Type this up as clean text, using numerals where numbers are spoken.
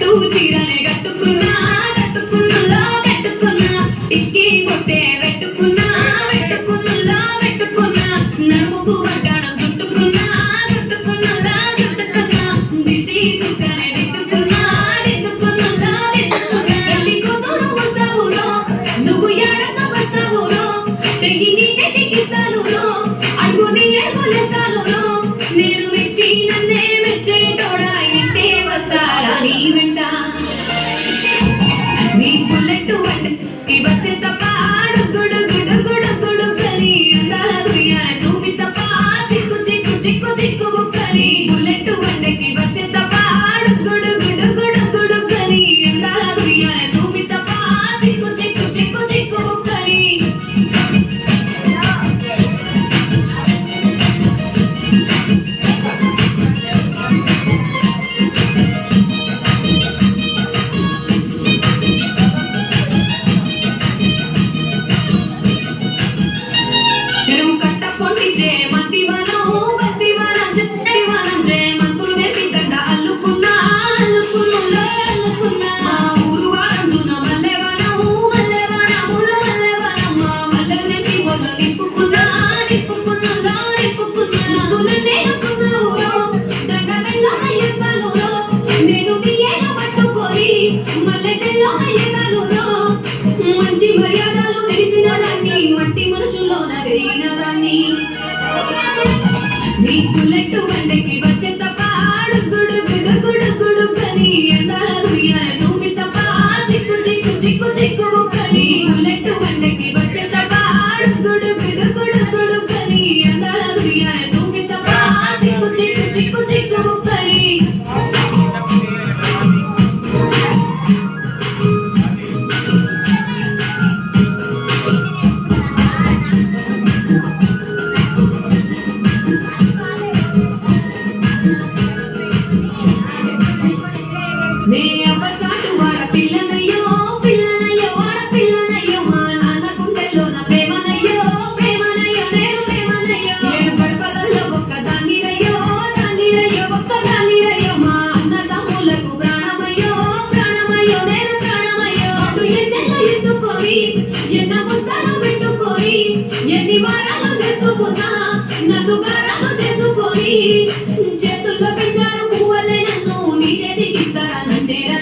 పట్టు చీరనే కట్టుకున్నా కట్టుకున్నలో కట్టుకున్నా టిక్కి పొట్టే పెట్టుకున్నా పెట్టుకున్నలో పెట్టుకున్నా నడుముకు వడ్డాణం చుట్టుకున్నా చుట్టుకున్నలో చుట్టుకున్నా దిష్టి సుక్కనే దిట్టుకున్నా దిట్టుకున్నలో దిట్టుకున్నా పెళ్లి కూతురు వస్తావులో నువ్వు ఎడక వస్తావులో చెయ్యి నీ చెట్టికిస్తాను అడుగు నీ అడుగులేస్తాను నేను మెచ్చి నన్నే మెచ్చేటోడా ఇంటే వస్తారా నీ వెంట నీ బుల్లెట్ వంటి వచ్చే తప్ప గుడు గుడు గుడు గుడు కని అందాల గుయ్యాల చూపి తప్ప చిక్కు చిక్కు చిక్కు చిక్కు ముక్కని బుల్లెట్ వంటకి వచ్చే తప్ప గుడు గుడు గుడు గుడు కని అందాల గుయ్యాల చూపి తప్ప చిక్కు చిక్కు చిక్కు చిక్కు ముక్కని చెరువు కట్ట పొండిచే మంతివనం బంతివనం చెట్టడివనం చే మంతులు నేర్పి దండ అల్లుకున్నా అల్లుకున్నులో అల్లుకున్నా మా ఊరు వారందున మల్లెవనం మల్లెవనములు మల్లెవనం మా మల్లెలు నేర్పి ఒళ్ళు నిప్పుకున్నా నిప్పుకున్నులో నిప్పుకున్నా నువ్వు నేర్చుకున్నావురో దండ మెల్లోన ఎస్తానురో నేను నీ ఏడ పట్టుకొని మల్లె చెల్లోన ఎగానురో మంచి మర్యాదలు తెలిసిన దాన్ని మట్టి మనుషుల్లోన పెరిగిన దాన్ని నీ బుల్లెట్ వంటకి వచ్చే తప్ప గుడు గుడు గుడు గుడు కని ఎందాల గుయ్యాల చూపి తప్ప చిక్కు చిక్కు చిక్కు చిక్కు ముక్కని బుల్లెట్ వంటకి వచ్చే తప్ప గుడు గుడు గుడు గుడు కని ఎందాల గుయ్యాల చూపి తప్ప చిక్కు చిక్కు చిక్కు చిక్కు ముక్కని నే అవ్వసాటు వాడ పిల్లనయ్యో పిల్లనయ్యో వాడ పిల్లనయ్యో మా నాన్న గుండెల్లో నా ప్రేమనయ్యో ప్రేమనయ్యో నేను ప్రేమనయ్యో ఏడు గడపలలో ఒక్కదాన్నిరయ్యో దాన్నిరయ్యో ఒక్కదాన్నిరయ్యో మా అన్నదమ్ములకు ప్రాణమయ్యో ప్రాణమయ్యో నేను ప్రాణమయ్యో అటు ఎన్నెల్లో ఎత్తుకొని ఎన్న ముద్దలు పెట్టుకొని ఎన్ని వారాలు చేసుకున్నా నన్ను గారాలు చేసుకొని చేతుల్లో పెంచారు పువ్వులే నన్ను నీ చేతికిస్తారా నంటేరా